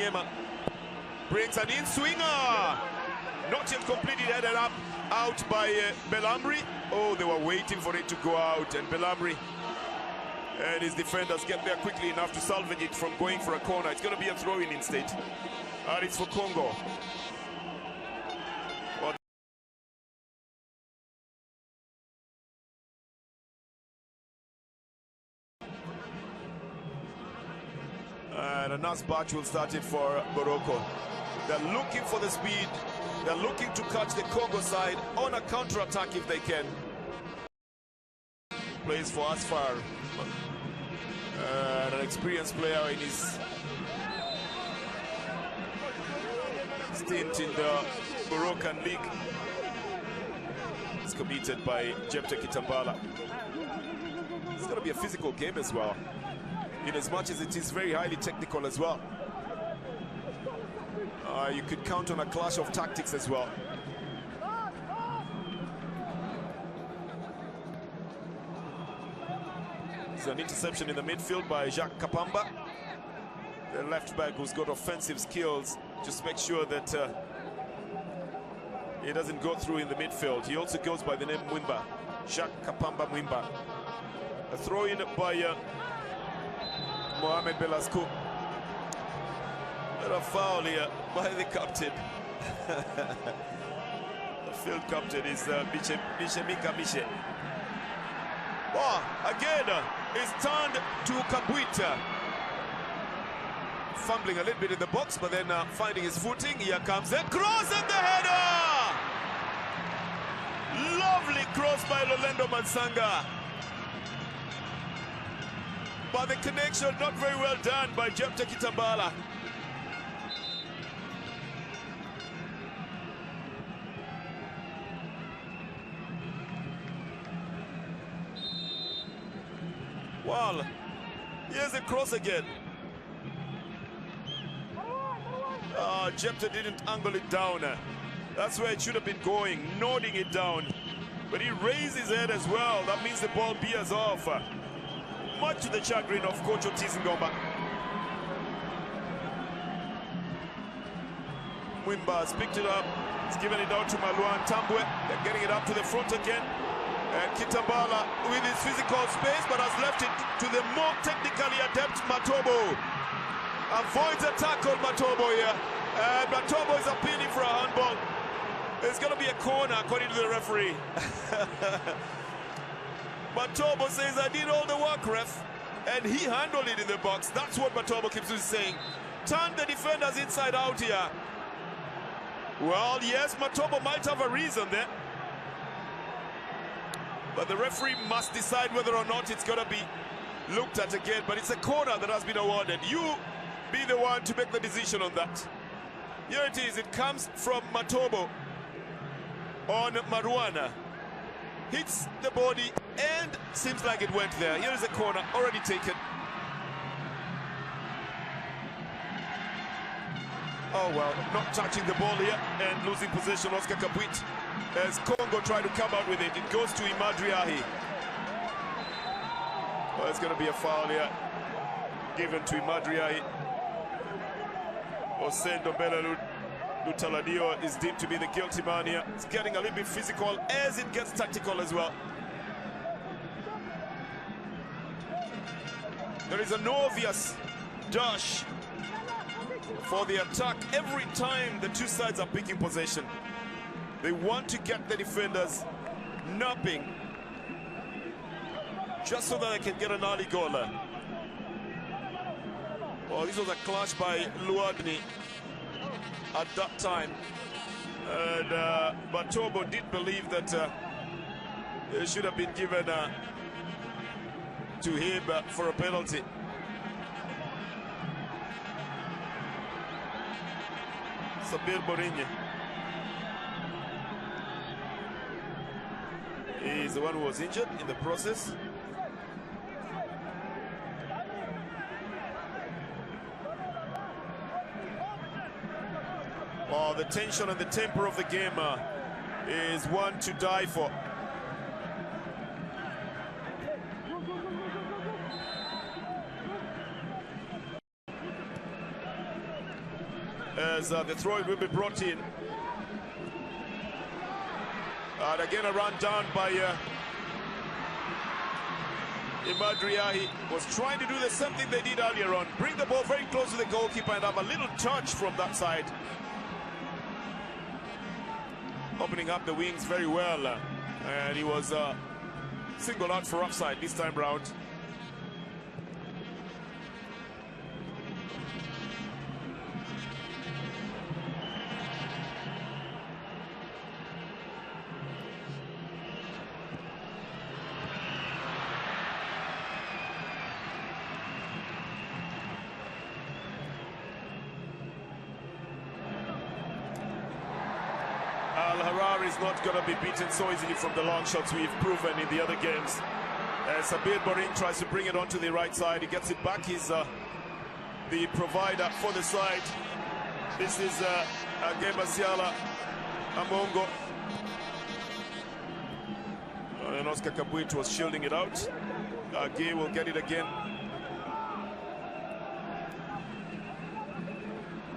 game. Brings an in-swinger. Not yet completed, headed up, out by Belhamri. Oh, they were waiting for it to go out, and Belhamri and his defenders get there quickly enough to salvage it from going for a corner. It's going to be a throw-in instead. And it's for Congo. And a nice batch will start it for Morocco. They're looking for the speed. They're looking to catch the Congo side on a counter-attack if they can. Plays for Asfar. An experienced player in his stint in the Moroccan league. It's committed by Jepte Kitambala. It's going to be a physical game as well, in as much as it is very highly technical as well. You could count on a clash of tactics as well. It's an interception in the midfield by Jacques Kapamba, the left back who's got offensive skills. Just make sure that he doesn't go through in the midfield. He also goes by the name Mwimba, Jacques Kapamba Mwimba. A throw in by Mohamed Belasco. And a foul here by the captain. The field captain is Bichemika Miche. Oh, again, it's turned to Kabuita. Fumbling a little bit in the box, but then finding his footing. Here comes a cross and the header! Lovely cross by Lolendo Mansanga. But the connection not very well done by Jepte Kitambala. Well, here's a cross again. Jepte didn't angle it down. That's where it should have been going, nodding it down. But he raised his head as well. That means the ball veers off. Much to the chagrin of Coach Otis Ngomba. Mwimba has picked it up. He's given it out to Maluan Tambwe. They're getting it up to the front again. And Kitambala with his physical space, but has left it to the more technically adept Matobo. Avoids a tackle, Matobo here. And Matobo is appealing for a handball. It's going to be a corner, according to the referee. Matobo says, I did all the work, ref. And he handled it in the box. That's what Matobo keeps saying. Turn the defenders inside out here. Well, yes, Matobo might have a reason there. But the referee must decide whether or not it's going to be looked at again. But it's a corner that has been awarded. You be the one to make the decision on that. Here it is. It comes from Matobo on Maruana. Hits the body and seems like it went there. Here is a corner already taken. Oh well, not touching the ball here and losing possession. Oscar Kabuit as Congo try to come out with it. It goes to Imadriahi. Well, it's going to be a foul here given to Imadriahi. Osendo Bela Lutaladio is deemed to be the guilty man here. It's getting a little bit physical as it gets tactical as well. There is an obvious dash for the attack every time the two sides are picking possession. They want to get the defenders napping just so that they can get an early goal. Well, this was a clash by Luadni at that time. And Matobo did believe that it should have been given to him for a penalty. Sabir Borinha is the one who was injured in the process. Oh, the tension and the temper of the game is one to die for. as the throw-in will be brought in. And again, a run down by Imadriahi was trying to do the same thing they did earlier on. Bring the ball very close to the goalkeeper and have a little touch from that side. Opening up the wings very well. And he was singled out for offside this time round. Al-Harari is not going to be beaten so easily from the long shots we've proven in the other games. Sabir Borin tries to bring it onto the right side. He gets it back. He's the provider for the side. This is Ageba Siala Amongo. And Oscar Kabuit was shielding it out. Gay will get it again.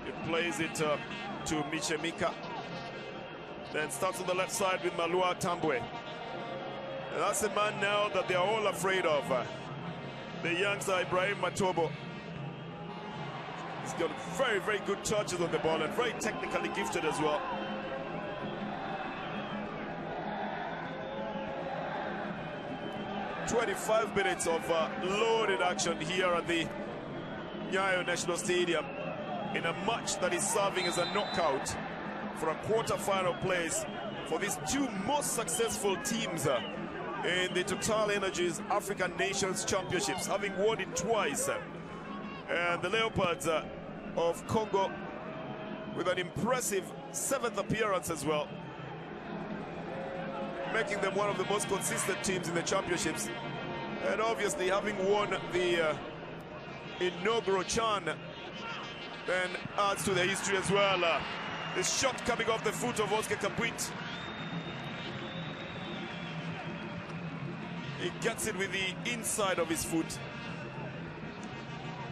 He plays it to Michemika. Then starts on the left side with Malua Tambwe. And that's the man now that they are all afraid of. The youngster Ibrahim Matobo. He's got very, very good touches on the ball and very technically gifted as well. "25 minutes of loaded action here at the Nyayo National Stadium in a match that is serving as a knockout for a quarter-final place for these two most successful teams in the Total Energies African Nations Championships, having won it twice. And the Leopards of Congo with an impressive 7th appearance as well, making them one of the most consistent teams in the championships. And obviously having won the inaugural CHAN then adds to the history as well. The shot coming off the foot of Oscar Kabuit. He gets it with the inside of his foot.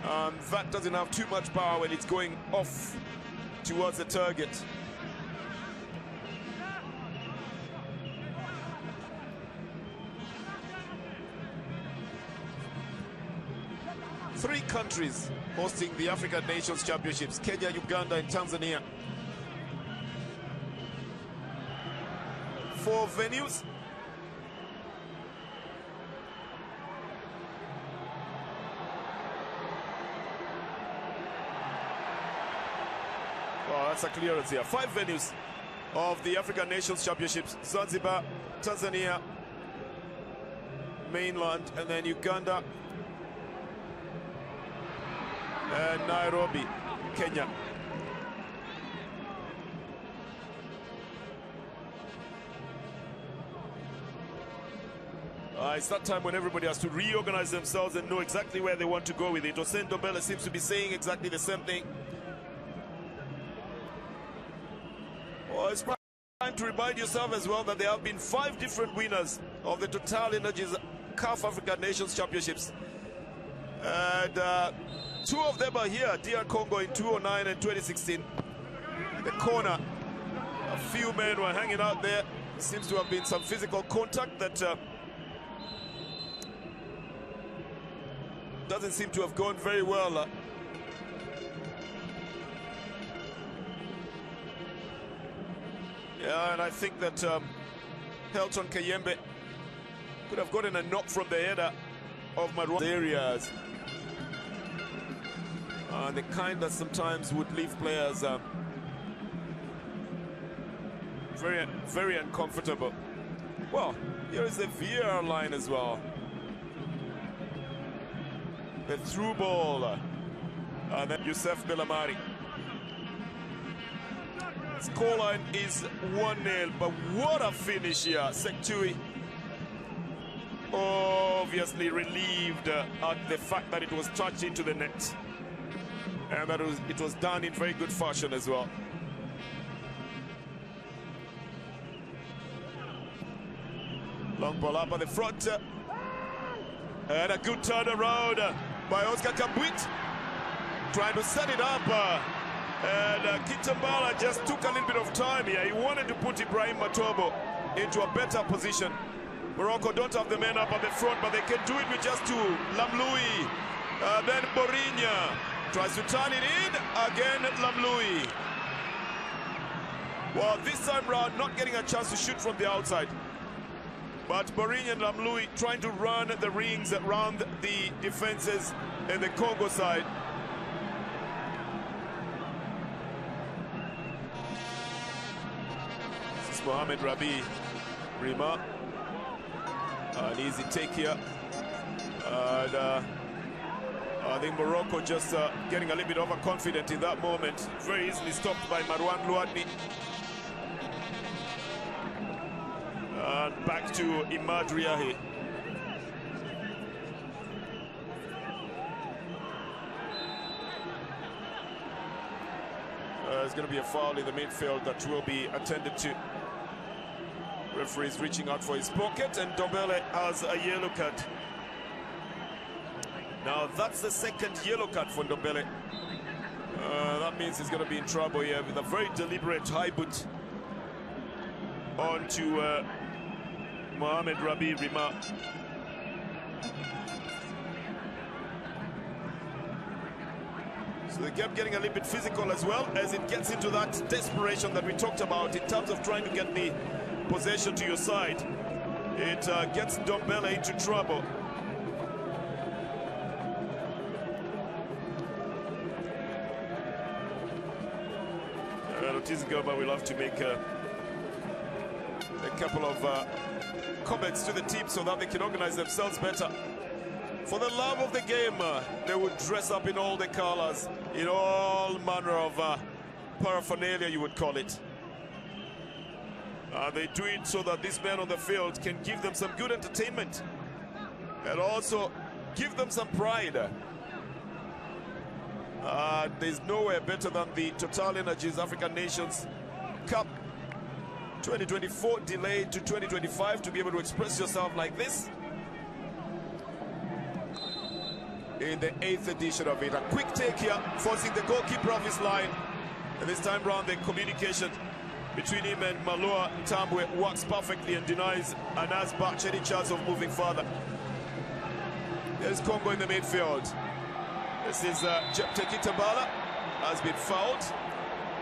And that doesn't have too much power when it's going off towards the target. Three countries hosting the African Nations Championships: Kenya, Uganda, and Tanzania. 4 venues. Oh, that's a clearance here. 5 venues of the African Nations Championships: Zanzibar, Tanzania, mainland, and then Uganda and Nairobi, Kenya. It's that time when everybody has to reorganize themselves and know exactly where they want to go with it. Hossein Dombele seems to be saying exactly the same thing. Well, it's time to remind yourself as well that there have been 5 different winners of the Total Energies CAF African Nations Championships. And 2 of them are here, DR Congo in 2009 and 2016. The corner, a few men were hanging out there. Seems to have been some physical contact that doesn't seem to have gone very well. Yeah, and I think that Helton Kayembe could have gotten a knock from the header of Maroc areas. The kind that sometimes would leave players very, very uncomfortable. Well, here is the VAR line as well. The through ball, and then Youssef Belamari. Scoreline is 1-0, but what a finish here. Sektui obviously relieved at the fact that it was touched into the net, and that it was done in very good fashion as well. Long ball up at the front, and a good turnaround by Oscar Kabuit, trying to set it up. And Kitambala just took a little bit of time here. He wanted to put Ibrahim Matobo into a better position. Morocco don't have the men up at the front, but they can do it with just two. Lamloui, then Borinya tries to turn it in, again Lamloui. Well, this time round, not getting a chance to shoot from the outside. But Borinya and Lamloui trying to run the rings around the defenses in the Congo side. This is Mohamed Rabi Rima. An easy take here. And I think Morocco just getting a little bit overconfident in that moment. Very easily stopped by Marwan Louadni. And back to Imad Riahi. There's going to be a foul in the midfield that will be attended to. Referee is reaching out for his pocket, and Dombele has a yellow card. Now that's the second yellow card for Dombele. That means he's going to be in trouble here with a very deliberate high boot onto Mohamed Rabi Rima. So they kept getting a little bit physical as well, as it gets into that desperation that we talked about in terms of trying to get the possession to your side. It gets Dombele into trouble. Otizigoba will have to make a couple of comments to the team so that they can organize themselves better. For the love of the game, they would dress up in all the colors, in all manner of paraphernalia, you would call it. They do it so that these men on the field can give them some good entertainment and also give them some pride. There's nowhere better than the Total Energies African Nations Cup 2024 delayed to 2025 to be able to express yourself like this in the 8th edition of it. A quick take here, forcing the goalkeeper off his line, and this time round the communication between him and Maloa Tambwe works perfectly and denies Anas Bach any chance of moving further. There's Congo in the midfield. This is Jepte Kitambala, has been fouled.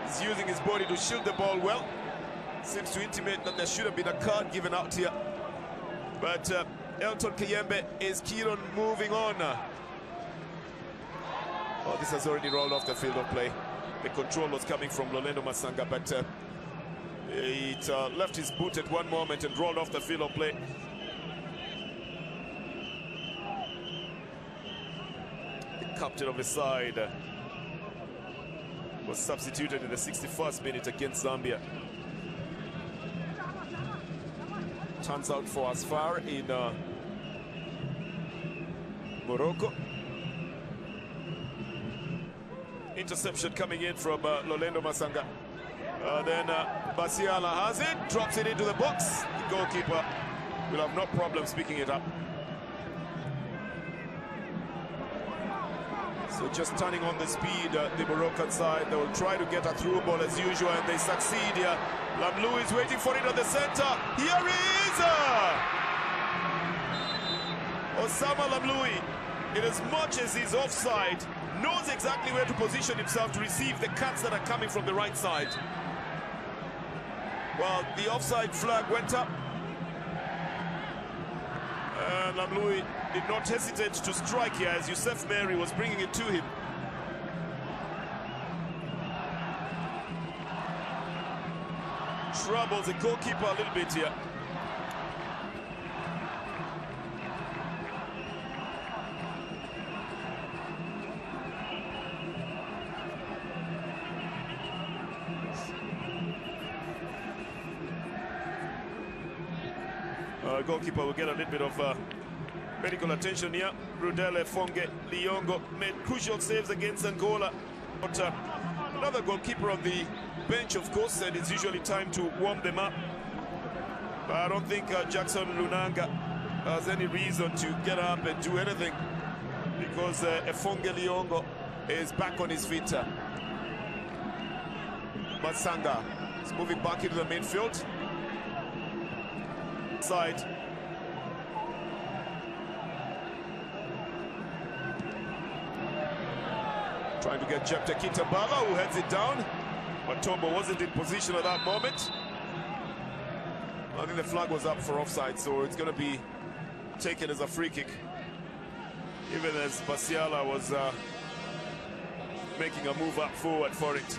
He's using his body to shield the ball well. Seems to intimate that there should have been a card given out here. But Elton Kayembe is keen on moving on. Oh, this has already rolled off the field of play. The control was coming from Lolendo Masanga, but it left his boot at one moment and rolled off the field of play. The captain of the side was substituted in the 61st minute against Zambia. Turns out for Asfar in Morocco. Interception coming in from Lolendo Masanga. Then Basiala has it, drops it into the box. The goalkeeper will have no problem picking it up. So just turning on the speed, the Moroccan side, they will try to get a through ball as usual, and they succeed here. Lamloui is waiting for it at the center. Here he is! Osama Lamloui, in as much as he's offside, knows exactly where to position himself to receive the cuts that are coming from the right side. Well, the offside flag went up, and Lamloui did not hesitate to strike here as Youssef Mary was bringing it to him. Troubles the goalkeeper a little bit here. Goalkeeper will get a little bit of medical attention here. Rudele Fonge Liongo made crucial saves against Angola. But another goalkeeper on the bench, of course, and it's usually time to warm them up. But I don't think Jackson Lunanga has any reason to get up and do anything, because Fonge Liongo is back on his feet. Masanga is moving back into the midfield. Side. Trying to get Jepte Kitambala, who heads it down. But Tombo wasn't in position at that moment. I think the flag was up for offside, so it's going to be taken as a free kick. Even as Basiala was making a move up forward for it.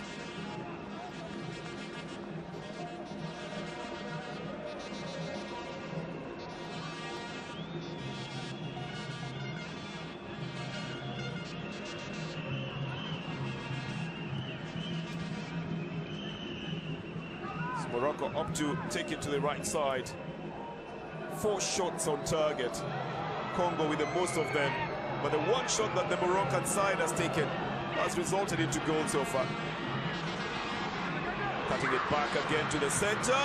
Morocco up to take it to the right side. 4 shots on target. Congo with the most of them. But the one shot that the Moroccan side has taken has resulted into goals so far. Cutting it back again to the center.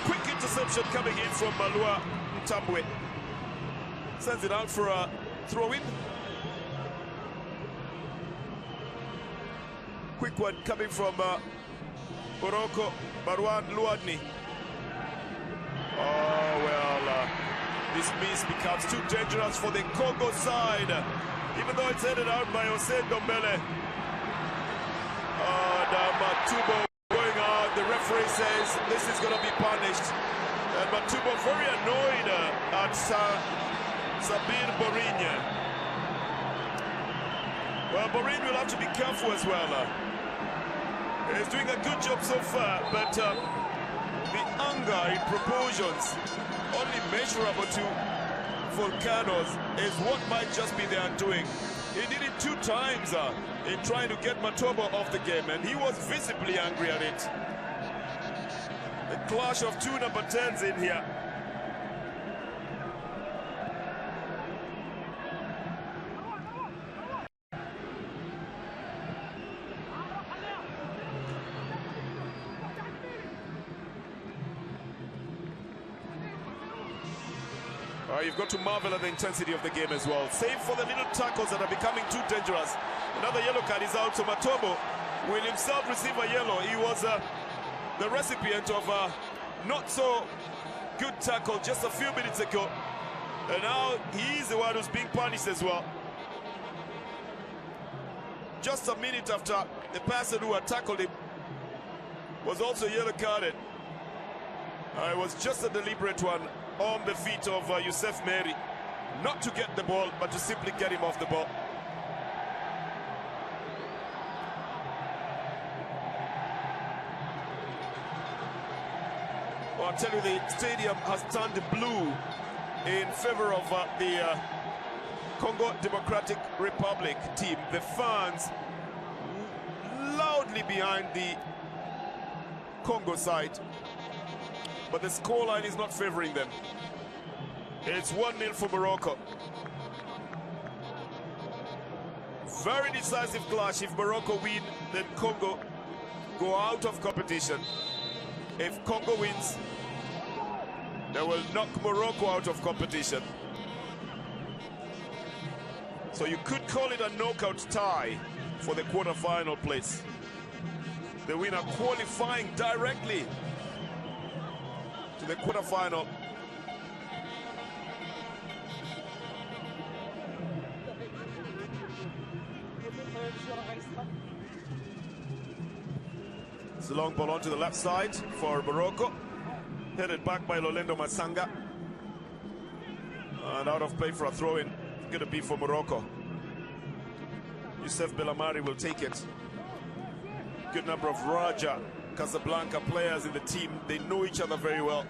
Quick interception coming in from Malua Ntambwe. Sends it out for a throw-in. Quick one coming from Morocco, Marwan Luadni. Oh, well, this miss becomes too dangerous for the Congo side, even though it's headed out by Hossein Dombele. Matubo going out. The referee says this is going to be punished. And Matubo very annoyed at Sabir Borinha. Well, Borinha will have to be careful as well. He's doing a good job so far, but the anger in proportions only measurable to volcanoes is what might just be their undoing. He did it 2 times in trying to get Matobo off the game, and he was visibly angry at it. The clash of 2 number 10s in here. You've got to marvel at the intensity of the game as well. Save for the little tackles that are becoming too dangerous. Another yellow card is out, so Matobo will himself receive a yellow. He was the recipient of a not so good tackle just a few minutes ago. And now he's the one who's being punished as well. Just a minute after the person who had tackled him was also yellow carded. It was just a deliberate one on the feet of Youssef Meri, not to get the ball, but to simply get him off the ball. Well, I'll tell you, the stadium has turned blue in favor of the Congo Democratic Republic team. The fans loudly behind the Congo side. But the scoreline is not favoring them. It's 1-0 for Morocco. Very decisive clash. If Morocco win, then Congo go out of competition. If Congo wins, they will knock Morocco out of competition. So you could call it a knockout tie for the quarter-final place. The winner qualifying directly to the quarter-final. It's a long ball onto the left side for Morocco, headed back by Lolendo Masanga, and out of play for a throw-in. Going to be for Morocco. Youssef Belhamari will take it. Good number of Raja Casablanca players in the team. They know each other very well.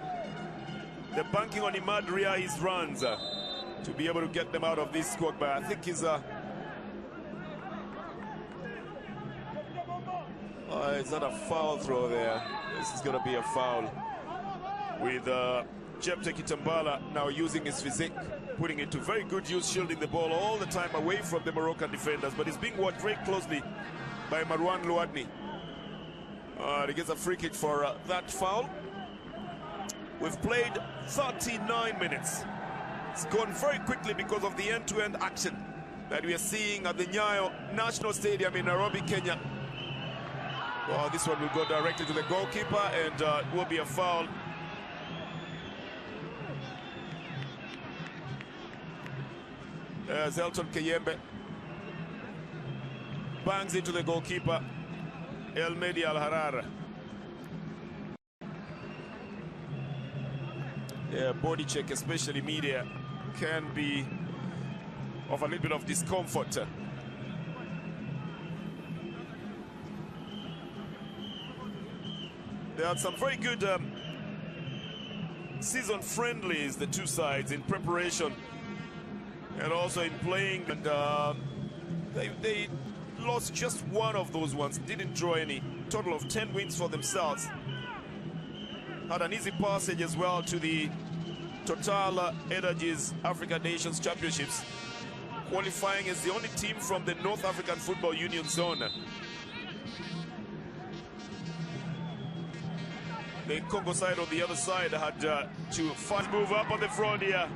They're banking on Imad Riai's runs to be able to get them out of this squad. But I think he's it's not a foul throw there. This is going to be a foul. With Jepte Kitambala now using his physique, putting it to very good use, shielding the ball all the time away from the Moroccan defenders. But he's being watched very closely by Marwan Luadni. He gets a free kick for that foul. We've played 39 minutes. It's gone very quickly because of the end-to-end action that we are seeing at the Nyayo National Stadium in Nairobi, Kenya. Well, this one will go directly to the goalkeeper, and it will be a foul. Zelton Kayembe bangs into the goalkeeper, Elmedi Al-Harar. Yeah, body check, especially media, can be of a little bit of discomfort. There are some very good season friendlies, the two sides, in preparation and also in playing, and they lost just one of those ones, didn't draw any. Total of 10 wins for themselves. Had an easy passage as well to the Total Energies Africa Nations Championships, qualifying as the only team from the North African Football Union zone. The Congo side on the other side had to fast move up on the front here,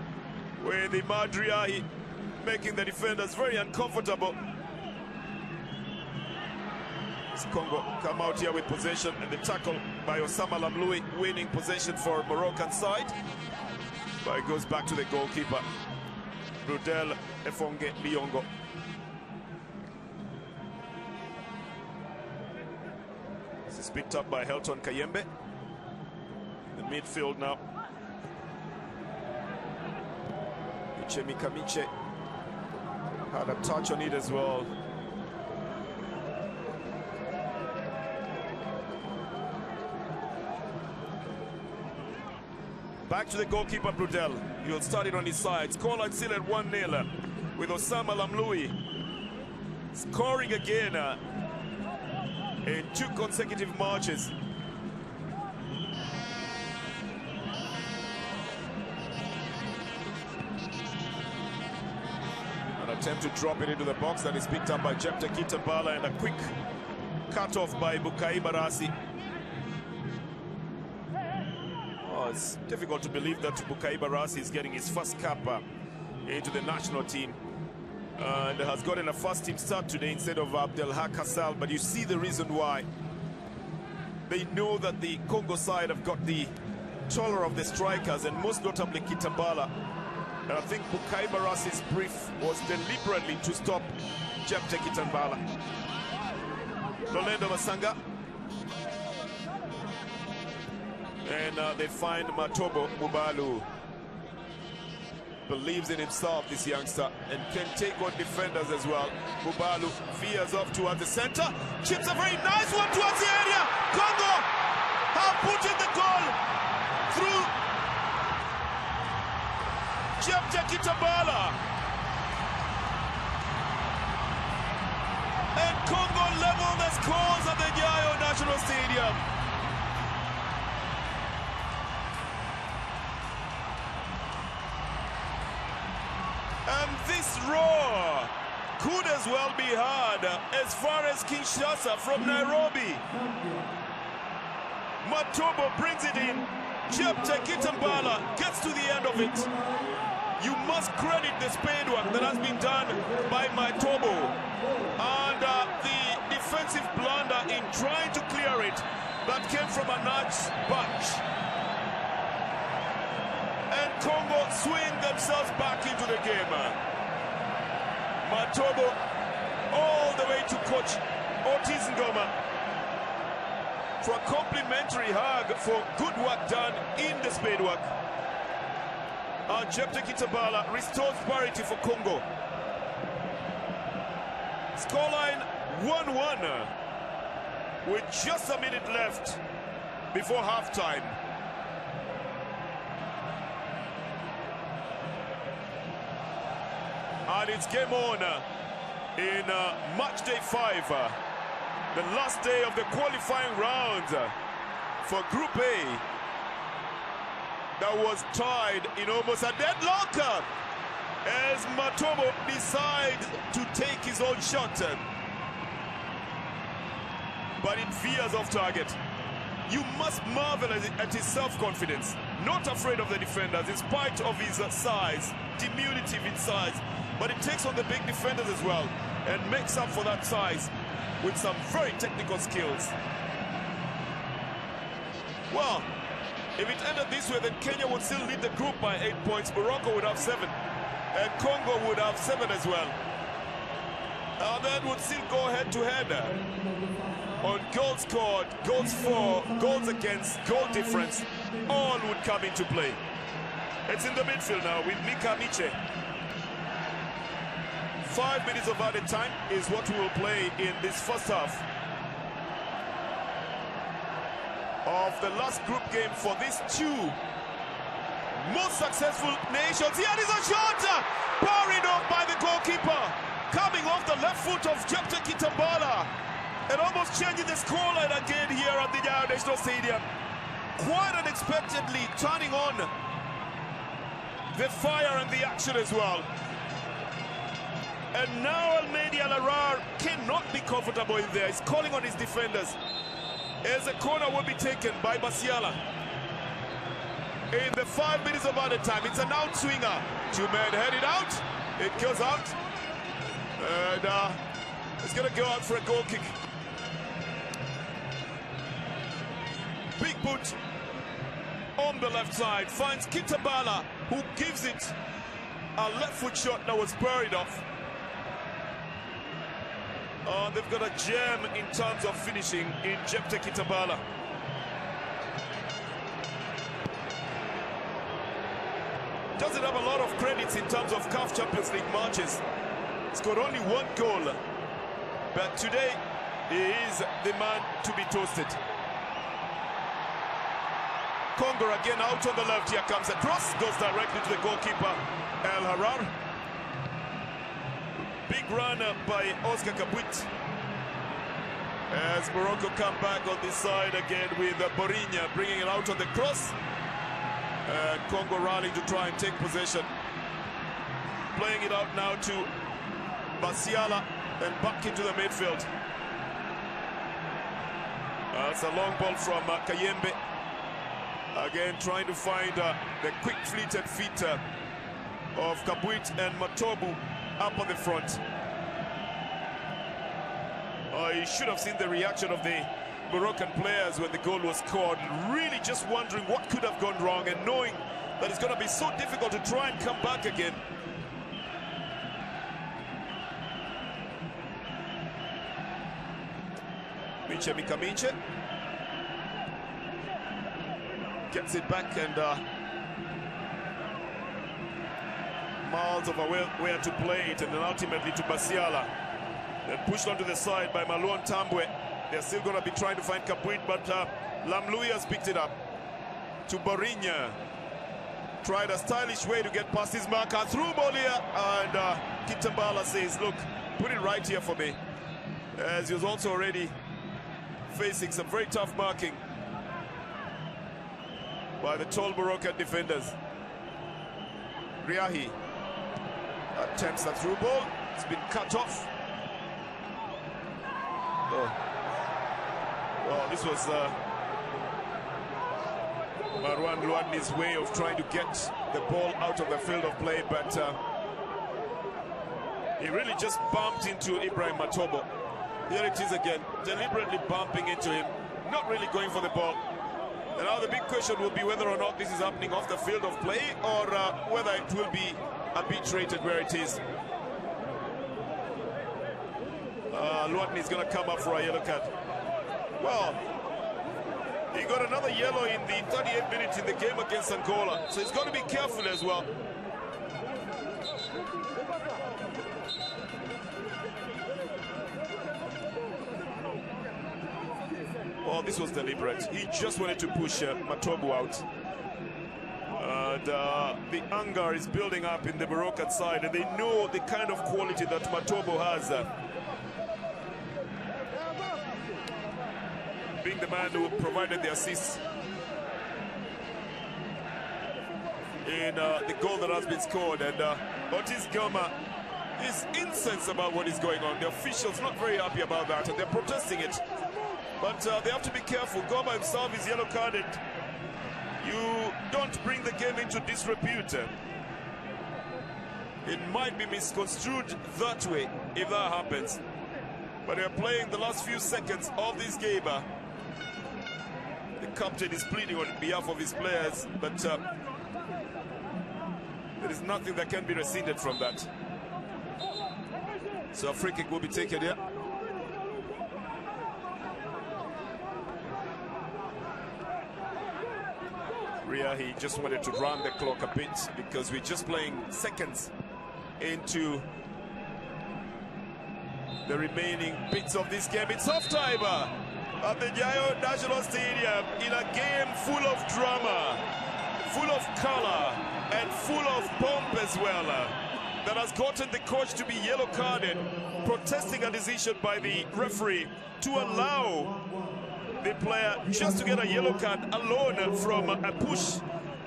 with the Madriahi making the defenders very uncomfortable. As Congo come out here with possession, and the tackle by Osama Lamloui, winning possession for Moroccan side. But it goes back to the goalkeeper, Brudel Efonge Liongo. This is picked up by Helton Kayembe. The midfield now. Uchemi Kamiche had a touch on it as well. Back to the goalkeeper, Brudel. He'll start it on his side. Scoreline still at 1-0 with Osama Lamloui scoring again in 2 consecutive matches. An attempt to drop it into the box that is picked up by Jepta Kitambala, and a quick cut-off by Bukai Barasi. It's difficult to believe that Bukai Barasi is getting his first cap into the national team, and has gotten a first-team start today instead of Abdelhak Hassal. But you see the reason why. They know that the Congo side have got the taller of the strikers, and most notably Kitambala. And I think Bukai Barasi's brief was deliberately to stop Jepta Kitambala. Lolendo Masanga. And they find Matobo Mubalu. Believes in himself, this youngster, and can take on defenders as well. Mubalu veers off towards the center, chips a very nice one towards the area. Congo have put in the goal through Jepta Kitambala. And Congo level the scores at the Nyayo National Stadium. And this roar could as well be heard as far as Kinshasa from Nairobi. Matobo brings it in. Jepta Kitambala gets to the end of it. You must credit the spade work that has been done by Matobo, and the defensive blunder in trying to clear it that came from a nudge bunch. And Congo swing themselves back into the game. Matobo all the way to coach Otis Ngoma for a complimentary hug for good work done in the spade work. Jepta Kitambala restores parity for Congo. Scoreline 1-1 with just a minute left before halftime. And it's game on in match day 5, the last day of the qualifying round for Group A, that was tied in almost a deadlock as Matobo decides to take his own shot, but it veers off target. You must marvel at his self-confidence, not afraid of the defenders in spite of his size, diminutive in size, but it takes on the big defenders as well and makes up for that size. with some very technical skills. Well, if it ended this way, then Kenya would still lead the group by 8 points. Morocco would have 7. And Congo would have 7 as well. And then would still go head-to-head on goals scored, goals for, goals against, goal difference. All would come into play. It's in the midfield now with Mika Miche. 5 minutes of added time is what we will play in this first half of the last group game for these two most successful nations. Here is a shot, parried off by the goalkeeper, coming off the left foot of Jepte Kitambala, and almost changing the scoreline again here at the Nyayo National Stadium. Quite unexpectedly turning on the fire and the action as well. And now Almedi Al-Arar cannot be comfortable in there. He's calling on his defenders. As a corner will be taken by Basiala. In the 5 minutes of added time, it's an out swinger. 2 men headed out. It goes out. And it's going to go out for a goal kick. Big boot on the left side. Finds Kitambala, who gives it a left foot shot that was buried off. They've got a gem in terms of finishing in Jepte Kitambala. Doesn't have a lot of credits in terms of CAF Champions League matches. He's got only 1 goal, but today he is the man to be toasted. Congo again out on the left. Here comes a cross, goes directly to the goalkeeper Al-Harar. Big run by Oscar Kabuit. As Morocco come back on this side again with Borinya bringing it out on the cross. Congo rallying to try and take possession. Playing it out now to Basiala and back into the midfield. It's a long ball from Kayembe. Again trying to find the quick fleeted feet of Kabuit and Matobu up on the front. You should have seen the reaction of the Moroccan players when the goal was scored, really just wondering what could have gone wrong and knowing that it's going to be so difficult to try and come back again. Mika Miche gets it back and miles of where to play it, and then ultimately to Basiala. Then pushed onto the side by Malouane Tambwe. They're still going to be trying to find Kabuit, but Lamlui has picked it up to Borinya. Tried a stylish way to get past his marker through Bolia, and Kitambala says, look, put it right here for me. As he was also already facing some very tough marking by the tall Moroccan defenders. Riahi attempts a through ball. It's been cut off. Oh, this was Marwan Luandi's way of trying to get the ball out of the field of play, but he really just bumped into Ibrahim Matobo. Here it is again, deliberately bumping into him, not really going for the ball. And now the big question will be whether or not this is happening off the field of play, or whether it will be arbitrated where it is. Luatni is going to come up for a yellow card. Well, he got another yellow in the 38 minutes in the game against Angola, so he's got to be careful as well. Well, this was deliberate. He just wanted to push Matobu out. And the anger is building up in the Moroccan side, and they know the kind of quality that Matobu has. Being the man who provided the assist in the goal that has been scored. And Otis Gama is incensed about what is going on. The officials not very happy about that, and they're protesting it. But they have to be careful. Goma himself is yellow carded. You don't bring the game into disrepute. It might be misconstrued that way if that happens. But they're playing the last few seconds of this game. The captain is pleading on behalf of his players, but there is nothing that can be rescinded from that. So a free kick will be taken here. Ria, he just wanted to run the clock a bit because we're just playing seconds into the remaining bits of this game. It's half time at the Nyayo National Stadium in a game full of drama, full of color, and full of pomp as well. That has gotten the coach to be yellow carded, protesting a decision by the referee to allow the player just to get a yellow card alone from a push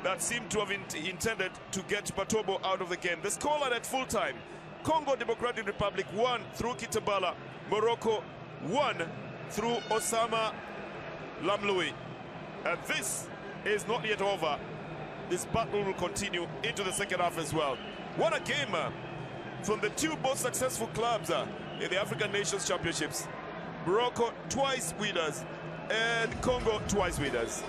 that seemed to have intended to get Patobo out of the game. The scoreline at full time: Congo Democratic Republic 1 through Kitambala, Morocco 1 through Osama Lamloui. And this is not yet over. This battle will continue into the second half as well. What a game from the two most successful clubs in the African Nations Championships. Morocco twice winners and Congo twice winners.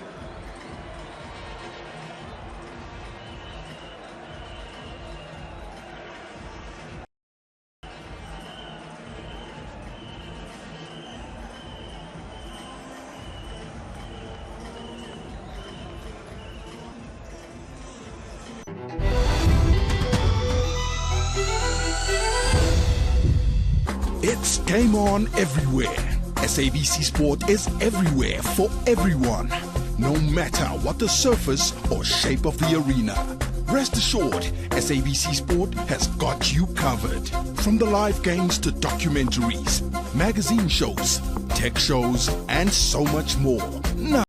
It's game on everywhere. SABC Sport is everywhere for everyone, no matter what the surface or shape of the arena. Rest assured, SABC Sport has got you covered. From the live games to documentaries, magazine shows, tech shows, and so much more. Now